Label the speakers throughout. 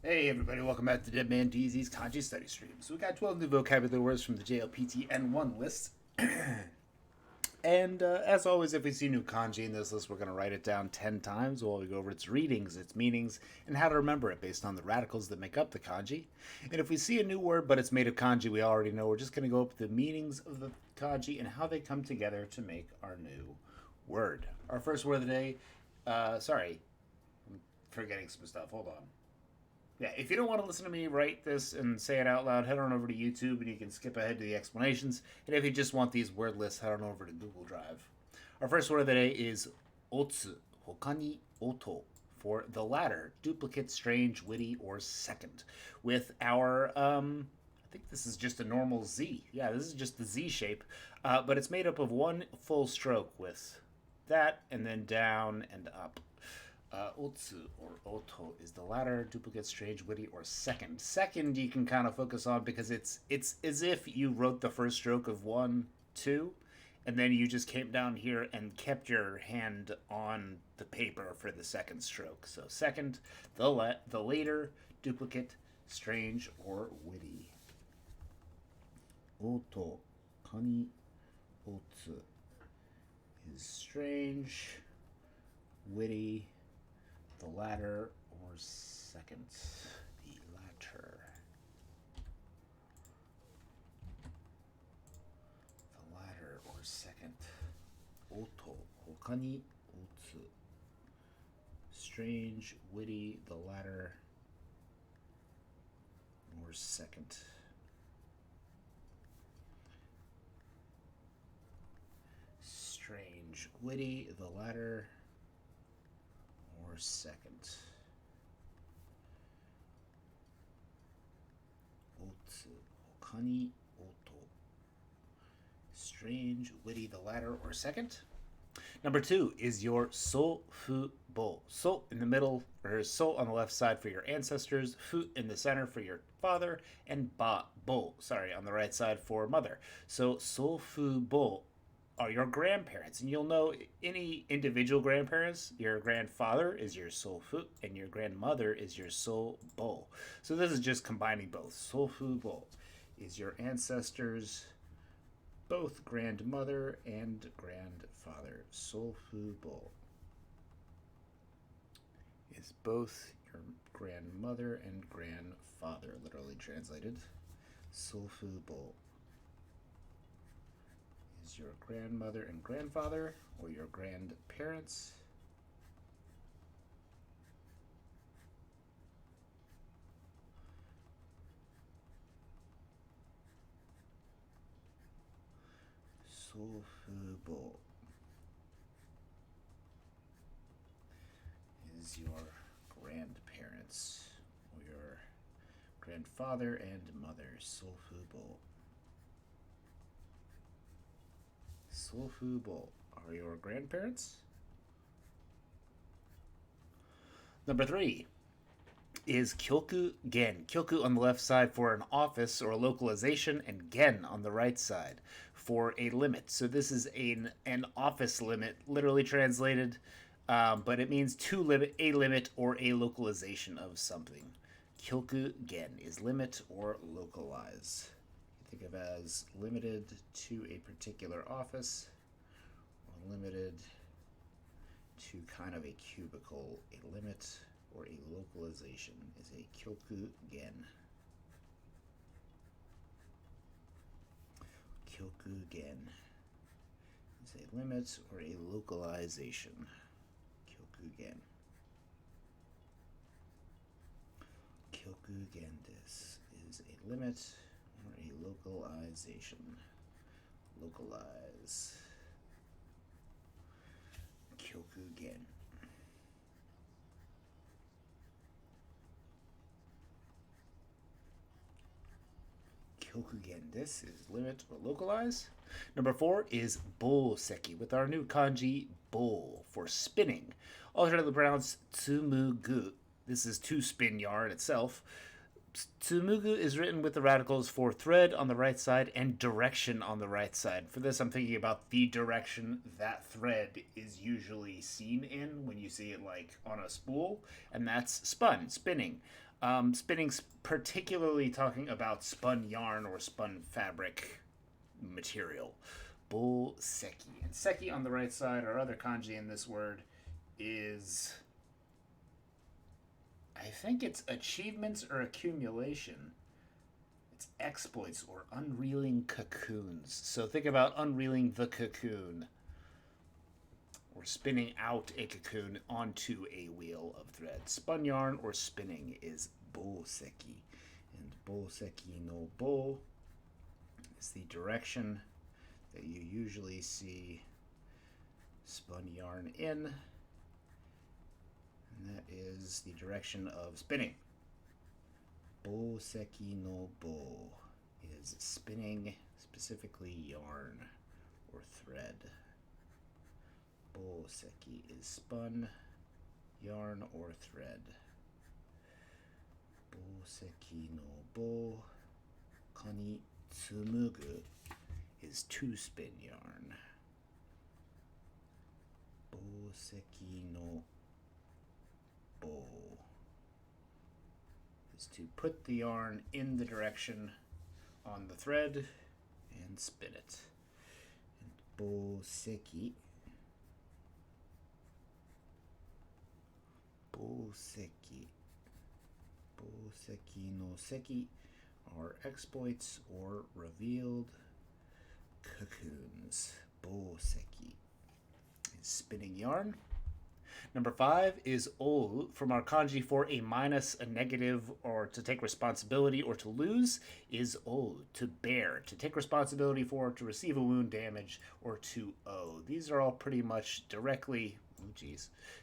Speaker 1: Hey everybody, welcome back to Dead Man DZ's Kanji Study Stream. So we got 12 new vocabulary words from the JLPT N1 list. And as always, if we see new kanji in this list, we're going to write it down 10 times while we go over its readings, its meanings, and how to remember it based on the radicals that make up the kanji. And if we see a new word but it's made of kanji we already know, we're just going to go over the meanings of the kanji and how they come together to make our new word. Our first word of the day, sorry, I'm forgetting some stuff. Hold on. Yeah, if you don't want to listen to me write this and say it out loud, head on over to YouTube and you can skip ahead to the explanations. And if you just want these word lists, head on over to Google Drive. Our first word of the day is otsu, hokani oto, for the latter, duplicate, strange, witty, or second. With our, I think this is just a normal Z. Yeah, this is just the Z shape, but it's made up of one full stroke with that and then down and up. Otsu or oto is the latter, duplicate, strange, witty, or second. Second you can kind of focus on because it's as if you wrote the first stroke of 1, 2, and then you just came down here and kept your hand on the paper for the second stroke. So second, the later, duplicate, strange, or witty. Oto, kani, otsu is strange, witty, the latter, or second. The latter. The latter or second. Oto, hoka ni otsu. Strange, witty, the latter, or second. Strange, witty, the latter, or second. Otsu, hokani, oto. Strange, witty, the latter, or second. Number 2 is your so fu bo. So in the middle, or so on the left side for your ancestors, fu in the center for your father, and ba bo, sorry, on the right side for mother. So fu bo are your grandparents, and you'll know any individual grandparents. Your grandfather is your sofu, and your grandmother is your so-bo. So this is just combining both. Sofu-bo is your ancestors, both grandmother and grandfather. Sofu-bo is both your grandmother and grandfather, literally translated. Sofu-bo is your grandmother and grandfather, or your grandparents. Sofubo is your grandparents, or your grandfather and mother. Sofubo. Sofubo are your grandparents. Number 3 is kyoku gen. Kyoku on the left side for an office or a localization, and gen on the right side for a limit. So this is an office limit, literally translated, but it means a limit or a localization of something. Kyoku gen is limit or localize. Think of as limited to a particular office, or limited to kind of a cubicle. A limit or a localization is a kyoku gen. Kyoku gen is a limit or a localization. Kyoku gen. Kyoku gen this is a limit or a localization. Localize. Kyoku gen. Kyokugen. This is limit or localize. Number 4 is boseki with our new kanji bo for spinning. Alternatively pronounced tsumugu. This is to spin yarn itself. Tsumugu is written with the radicals for thread on the right side and direction on the right side. For this, I'm thinking about the direction that thread is usually seen in when you see it like on a spool, and that's spinning. Spinning's particularly talking about spun yarn or spun fabric material. Bo seki. And seki on the right side, our other kanji in this word, is, I think it's achievements or accumulation. It's exploits or unreeling cocoons. So think about unreeling the cocoon or spinning out a cocoon onto a wheel of thread. Spun yarn or spinning is boseki. And boseki no bo is the direction that you usually see spun yarn in. And that is the direction of spinning. Boseki no bo is spinning, specifically yarn or thread. Boseki is spun, yarn or thread. Boseki no bo kani tsumugu is to spin yarn. Boseki no bo is to put the yarn in the direction on the thread and spin it. And boseki no seki are exploits or revealed cocoons. Boseki is spinning yarn. Number 5 is o, from our kanji for a minus, a negative, or to take responsibility or to lose, is o, to bear, to take responsibility for, to receive a wound, damage, or to owe. These are all pretty much directly,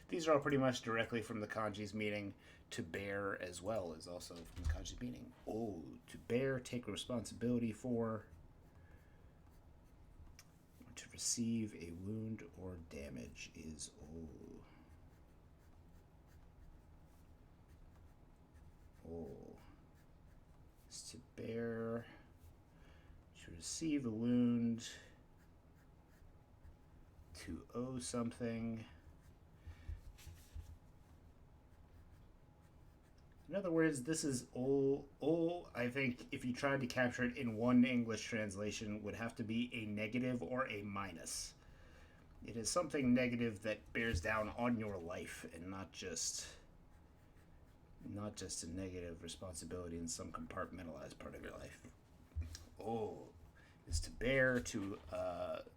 Speaker 1: these are all pretty much directly from the kanji's meaning. To bear as well is also from the kanji meaning. O, to bear, take responsibility for, or to receive a wound or damage is o. Is to bear, to receive a wound, to owe something. In other words, this is o. I think if you tried to capture it in one English translation, would have to be a negative or a minus. It is something negative that bears down on your life and not just a negative responsibility in some compartmentalized part of your life. O is to bear, to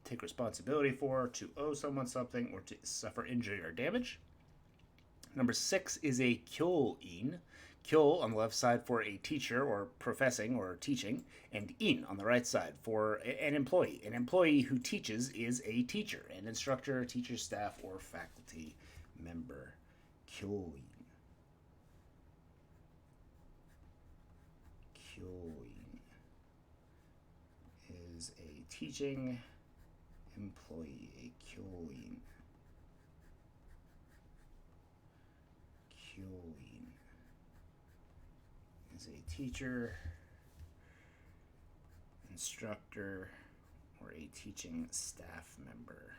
Speaker 1: take responsibility for, to owe someone something, or to suffer injury or damage. Number 6 is a kyo-in. Kyo on the left side for a teacher or professing or teaching, and in on the right side for an employee. An employee who teaches is a teacher, an instructor, teacher, staff, or faculty member. Kyo-in. Kyo-in is a teaching employee, a kyo-in. Kyo-in is a teacher, instructor, or a teaching staff member.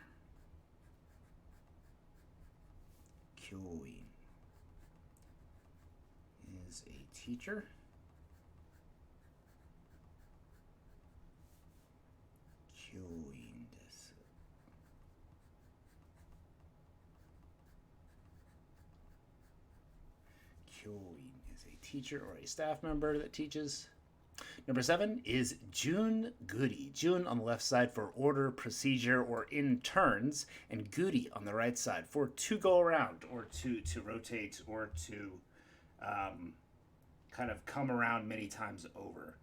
Speaker 1: Kyo-in is a teacher, kyo-in desu. Kyo-in is a teacher or a staff member that teaches. Number 7 is jun-guri. Jun on the left side for order, procedure, or in turns, and guri on the right side for to go around, or to rotate, or to kind of come around many times over.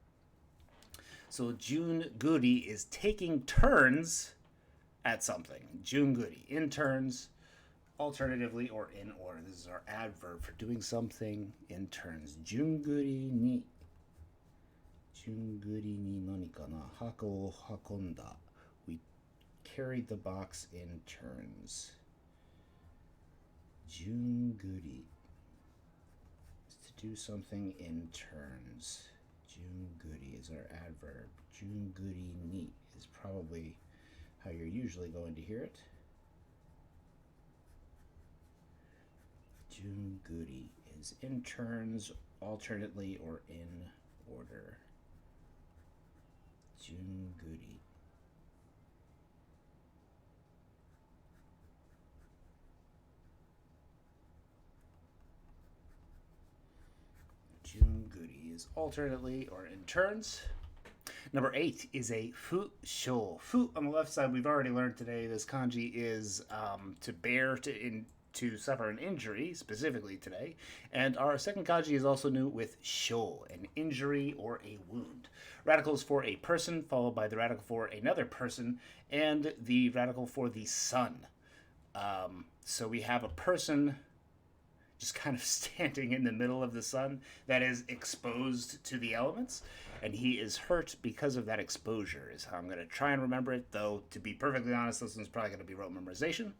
Speaker 1: So jun-guri is taking turns at something. Jun-guri, in turns, alternatively, or in order. This is our adverb for doing something in turns. Jun-guri ni nanika na hako o hakonda. We carried the box in turns. Jun-guri is to To do something in turns. Junguri is our adverb. Junguri ni is probably how you're usually going to hear it. Junguri is in turns, alternately, or in order. Junguri. Junguri is alternately or in turns. Number 8 is a fushou. Fu on the left side, we've already learned today. This kanji is to bear, to suffer an injury, specifically today. And our second kanji is also new with shou, an injury or a wound. Radicals for a person, followed by the radical for another person, and the radical for the sun. So we have a person just kind of standing in the middle of the sun that is exposed to the elements, and he is hurt because of that exposure, is how I'm going to try and remember it, though to be perfectly honest, this one's probably going to be rote memorization.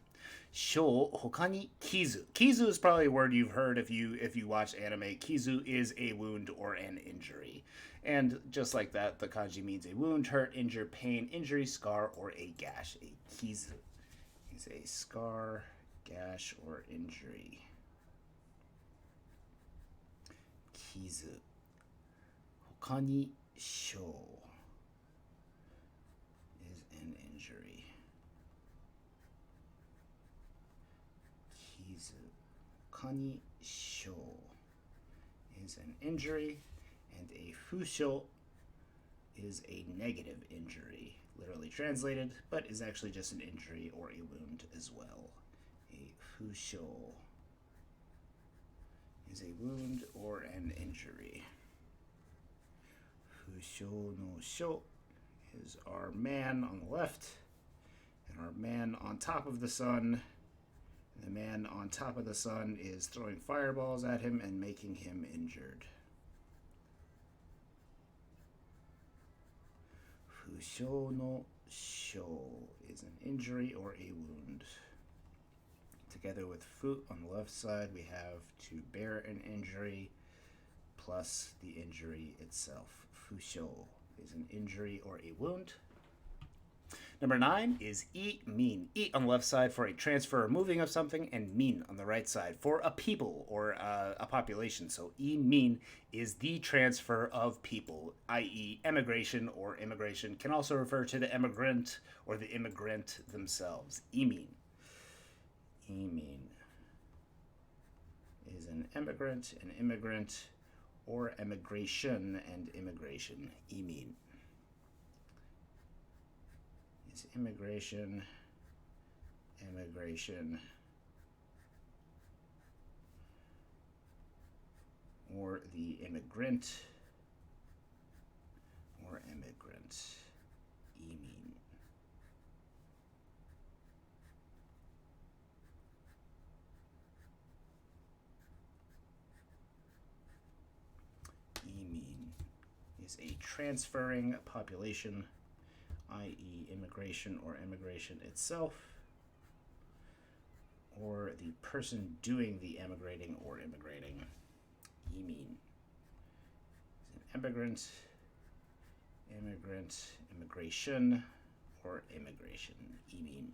Speaker 1: Shou hokani kizu. Kizu is probably a word you've heard if you watch anime. Kizu is a wound or an injury. And just like that, the kanji means a wound, hurt, injure, pain, injury, scar, or a gash. A kizu is a scar, gash, or injury. Kizu. Hokani shou is an injury. Kizu. Hokani shou is an injury. And a fushou is a negative injury, literally translated, but is actually just an injury or a wound as well. A fushou is a wound or an injury. Fushou no shou is our man on the left, and our man on top of the sun. The man on top of the sun is throwing fireballs at him and making him injured. Fushou no shou is an injury or a wound. Together with fu on the left side, we have to bear an injury plus the injury itself. Fushou is an injury or a wound. Number 9 is I min. I on the left side for a transfer or moving of something, and min on the right side for a people or a population. So I min is the transfer of people, i.e. emigration or immigration. Can also refer to the emigrant or the immigrant themselves. I min. I min is an immigrant, or emigration and immigration. I min is immigration, or the immigrant, or emigrant. I min. I min is a transferring population, i.e. immigration or emigration itself, or the person doing the emigrating or immigrating. I min is an immigrant, immigration, or immigration. I min.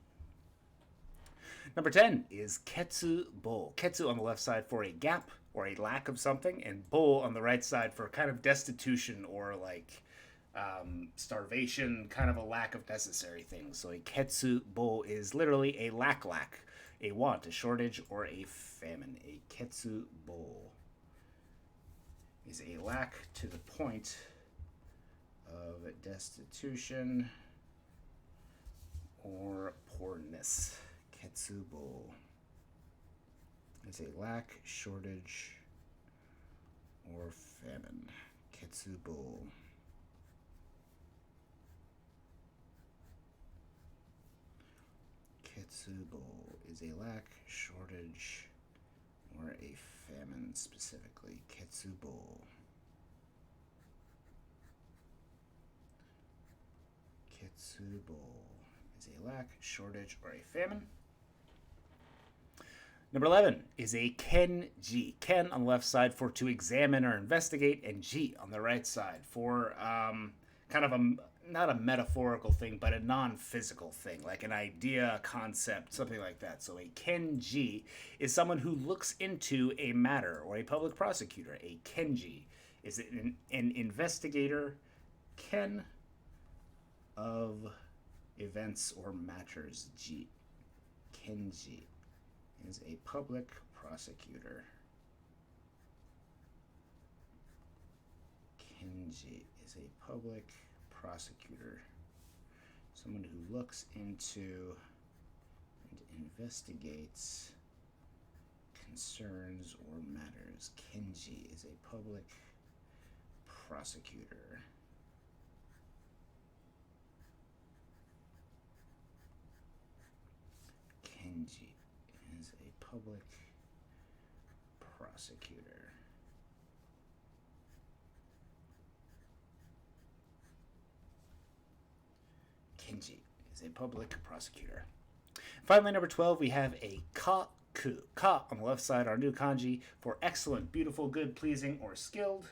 Speaker 1: Number 10 is ketsu bo. Ketsu on the left side for a gap or a lack of something, and bo on the right side for kind of destitution or like starvation, kind of a lack of necessary things. So a ketsu bo is literally a lack, a want, a shortage, or a famine. A ketsu bo is a lack to the point of destitution or poorness. Ketsu bo is a lack, shortage, or famine. Ketsu bo. Ketsubo is a lack, shortage, or a famine specifically. Ketsubo. Ketsubo is a lack, shortage, or a famine. Number 11 is a Kenji. Ken on the left side for to examine or investigate, and Ji on the right side for kind of a not a metaphorical thing, but a non-physical thing, like an idea, a concept, something like that. So a Kenji is someone who looks into a matter, or a public prosecutor. A Kenji is an investigator, Ken of events or matters. Ji. Kenji is a public prosecutor. Kanji is a public prosecutor. Someone who looks into and investigates concerns or matters. Kanji is a public prosecutor. Kanji is a public prosecutor. Kanji is a public prosecutor. Finally, number 12, we have a kaku. Ka on the left side, our new kanji for excellent, beautiful, good, pleasing, or skilled.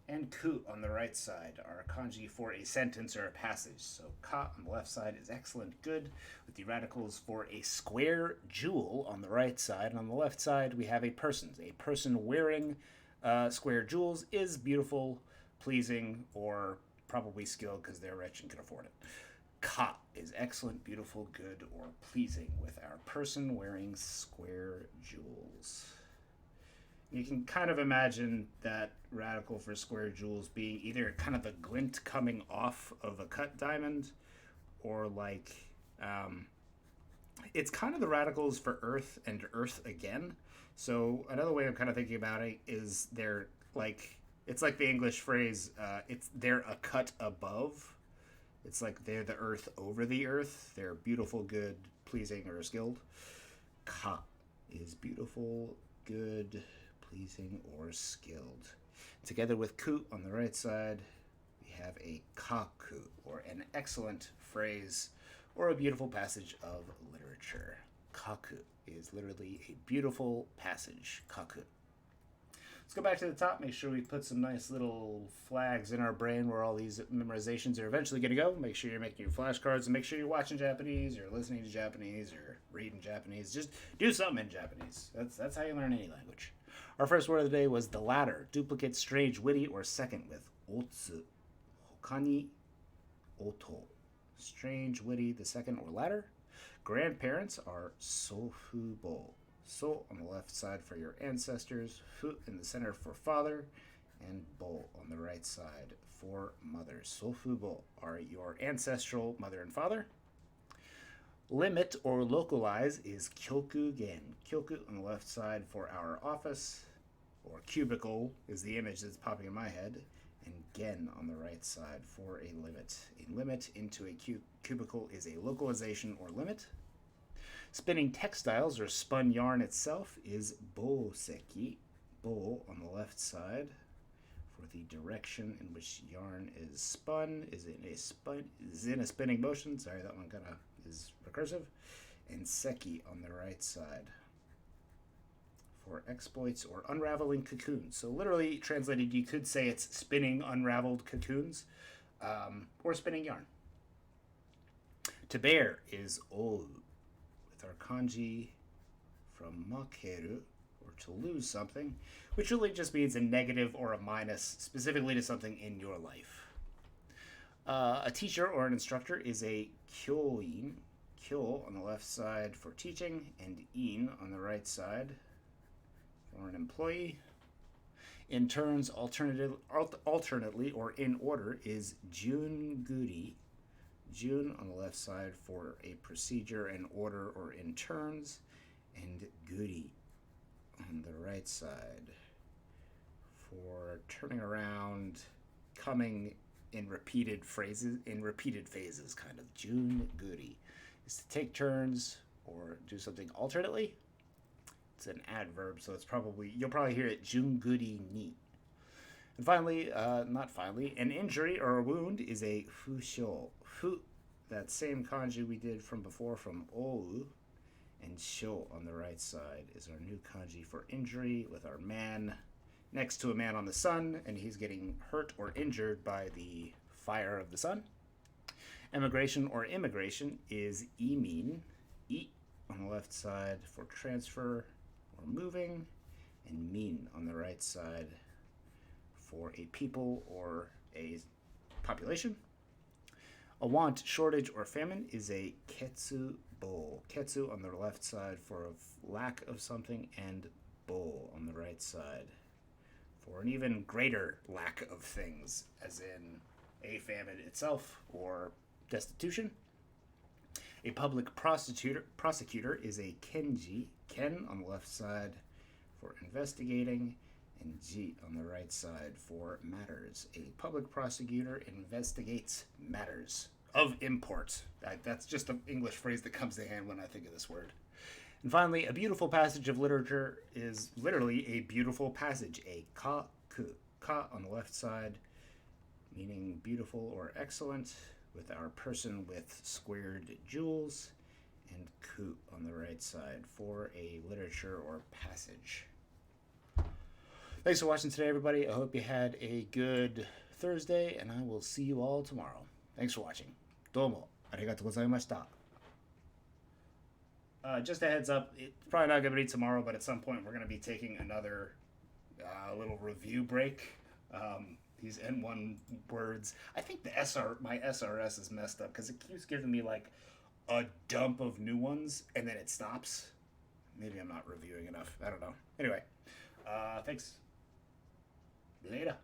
Speaker 1: And ku on the right side, our kanji for a sentence or a passage. So ka on the left side is excellent, good, with the radicals for a square jewel on the right side. And on the left side, we have a person. A person wearing square jewels is beautiful, pleasing, or probably skilled because they're rich and can afford it. Ka is excellent, beautiful, good, or pleasing with our person wearing square jewels. You can kind of imagine that radical for square jewels being either kind of the glint coming off of a cut diamond, or like it's kind of the radicals for earth and earth again. So another way I'm kind of thinking about it is they're like, it's like the English phrase, they're a cut above. It's like they're the earth over the earth. They're beautiful, good, pleasing, or skilled. Ka is beautiful, good, pleasing, or skilled. Together with ku on the right side, we have a kaku, or an excellent phrase, or a beautiful passage of literature. Kaku is literally a beautiful passage. Kaku. Let's go back to the top, make sure we put some nice little flags in our brain where all these memorizations are eventually going to go. Make sure you're making your flashcards, and make sure you're watching Japanese, or listening to Japanese, or reading Japanese. Just do something in Japanese. That's how you learn any language. Our first word of the day was the latter. Duplicate, strange, witty, or second with otsu. Hokani, oto. Strange, witty, the second or latter. Grandparents are sofubo. So on the left side for your ancestors, fu in the center for father, and bo on the right side for mother. Sofubo are your ancestral mother and father. Limit or localize is kyoku-gen. Kyoku on the left side for our office, or cubicle is the image that's popping in my head, and gen on the right side for a limit. A limit into a cubicle is a localization or limit. Spinning textiles or spun yarn itself is boseki. Bo on the left side for the direction in which yarn is spun is in a spinning motion. Sorry, that one is recursive. And seki on the right side for exploits or unraveling cocoons. So literally translated, you could say it's spinning unraveled cocoons, or spinning yarn. To bear is ou. Our kanji from makeru, or to lose something, which really just means a negative or a minus, specifically to something in your life. A teacher or an instructor is a kyoin. Kyo on the left side for teaching, and in on the right side for an employee. Interns alternately or in order is junguri. Jun on the left side for a procedure and order or in turns, and guri on the right side for turning around, coming in repeated phases, kind of. Jun guri is to take turns or do something alternately. It's an adverb, so you'll probably hear it junguri ni. And finally, an injury or a wound is a fusho. Fu, that same kanji we did from before from ou, And sho on the right side is our new kanji for injury, with our man next to a man on the sun, and he's getting hurt or injured by the fire of the sun. Emigration or immigration is imin, I on the left side for transfer or moving, and min on the right side for a people or a population. A want, shortage, or famine is a ketsu bo. Ketsu on the left side for a lack of something, and bo on the right side for an even greater lack of things, as in a famine itself or destitution. A public prosecutor is a kenji, ken on the left side for investigating, and ji on the right side for matters. A public prosecutor investigates matters of import. That's just an English phrase that comes to hand when I think of this word. And finally, a beautiful passage of literature is literally a beautiful passage. A ka-ku, ka on the left side, meaning beautiful or excellent, with our person with squared jewels, and ku on the right side for a literature or passage. Thanks for watching today, everybody. I hope you had a good Thursday, and I will see you all tomorrow. Thanks for watching. Domo arigatou gozaimashita. Just a heads up, it's probably not going to be tomorrow, but at some point we're going to be taking another little review break. These N1 words. I think my SRS is messed up because it keeps giving me like a dump of new ones and then it stops. Maybe I'm not reviewing enough. I don't know. Anyway, thanks. Later.